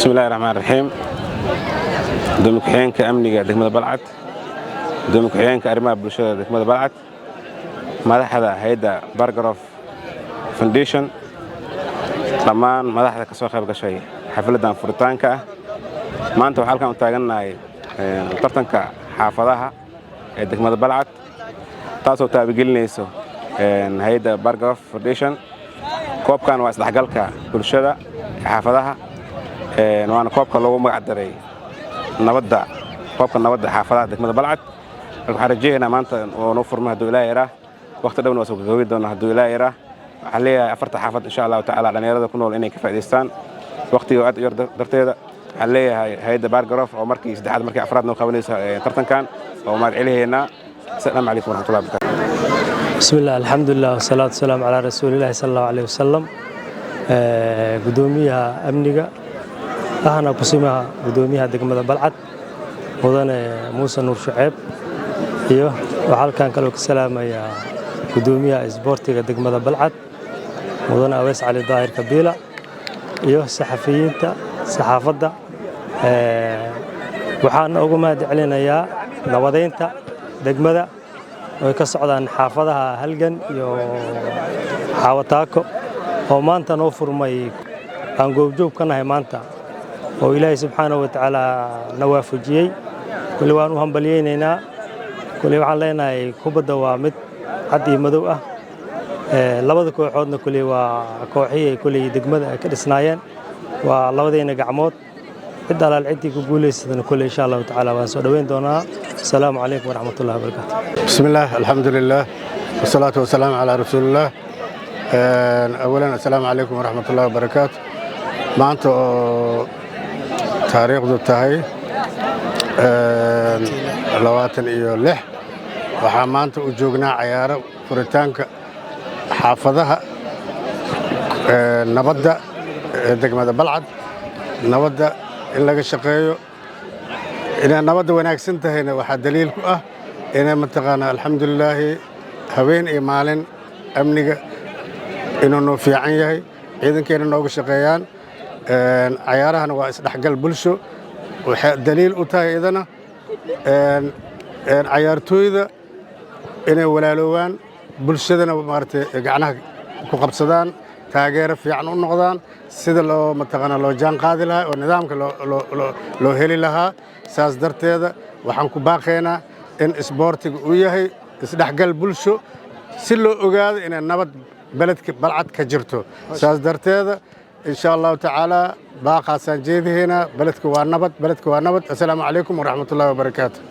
بسم الله الرحمن الرحيم. دومي كحيانka amniga degmada Balcad, دومي كحيانka arrimaha bulshada degmada Balcad, madaxda hay'adda Bargarof Foundation, dhammaan madaxda ka soo qayb gashay xafladan furitaanka ah. Maanta waxaan halkan u taaganahay tartanka xaafadaha ee degmada Balcad, taasoo taabagelinayso hay'adda Bargarof Foundation. koobkan waa isdhexgalka bulshada xaafadaha waana koobka loogu magac daray nabadda, koobka nabadda xaafadaha degmada Balcad. waxaan rajaynaynaa maanta oo noo furmo hadduu Ilaahay yaraa, waqti dhowna waa soo gabagabi doona hadduu Ilaahay yaraa. waxaan leeyahay afarta xaafad insha Allah tacaala dhalinyarada ku nool inay ka faa'iideystaan waqtiga aad u yar darteeda. waxaan leeyahay hay'adda Bargarof oo markii saddexaad markii afraad noo qabanaysa tartankan oo mahad celiyeynaa. Assalaamu calaykum waraxmatullahi wabarakaatuh. بسم الله الحمد لله والصلاة والسلام على رسول الله صلى الله عليه وسلم. قدوميها أمنية أنا قسمها قدوميها دقمة بلعت وضنا موسى نور شعيب إيوه وحال كان كلوك السلام يا قدوميها إسبورتي دقمة بلعت وضنا أويس علي ظاهر كبيلة إيوه صحفيين صحافة وحان أقوم علينا يا نوادين دقمة way ka socdaan xaafadaha halgan iyo xawataako oo maanta noo furmay aan goobjoog ka nahay maanta oo Ilaahay subxaanahu wa ta'aala nawaafajiyay kulli waan u hambalyeynaa kulli waxaan leenahay kubadda waa mid cad iyo madow ah labada kooxoodna kulli waa kooxihii kulli degmada ay ka dhisnaayeen waa labadeena gacmood cid alaal cidii ku guuleysatana kulli insha Allah ta'aala waan soo dhaweyn doonaa. السلام عليكم ورحمة الله وبركاته. بسم الله الحمد لله والصلاة والسلام على رسول الله. أولا السلام عليكم ورحمة الله وبركاته. ما أنت تاريخ ذو التهي لواتن إيو لح وحامانت وجوغنا عيارة فريتانك حافظها نبدا دقمة بلعد نبدا إن لقى الشقيو إن نبض وناكسن تهينا واحد دليل كأه إن متقنا الحمد لله هوين إيمالن أمنية إنه في عينه إذا كان نوق شقيان عيارها نواس دحقل بلشو ودليل أتاه إذنا عيارتو إذا إنه ولا لوان بلشدنا مارت جعناه كقبصدان تاجر في عنون نقدان سيد لو متقنا لو جان قاضي لها ونظامك لو هلي لها ساس درتيدا waxaan ku baaqaynaa in isboortiga uu yahay isdhexgal bulsho si loo ogaado in nabad baladka Balcad ka jirto. saas darteeda insha Allah taala baaqasan jeedina baladka waa nabad. assalaamu calaykum waraxmatullaahi wabarakaatuh.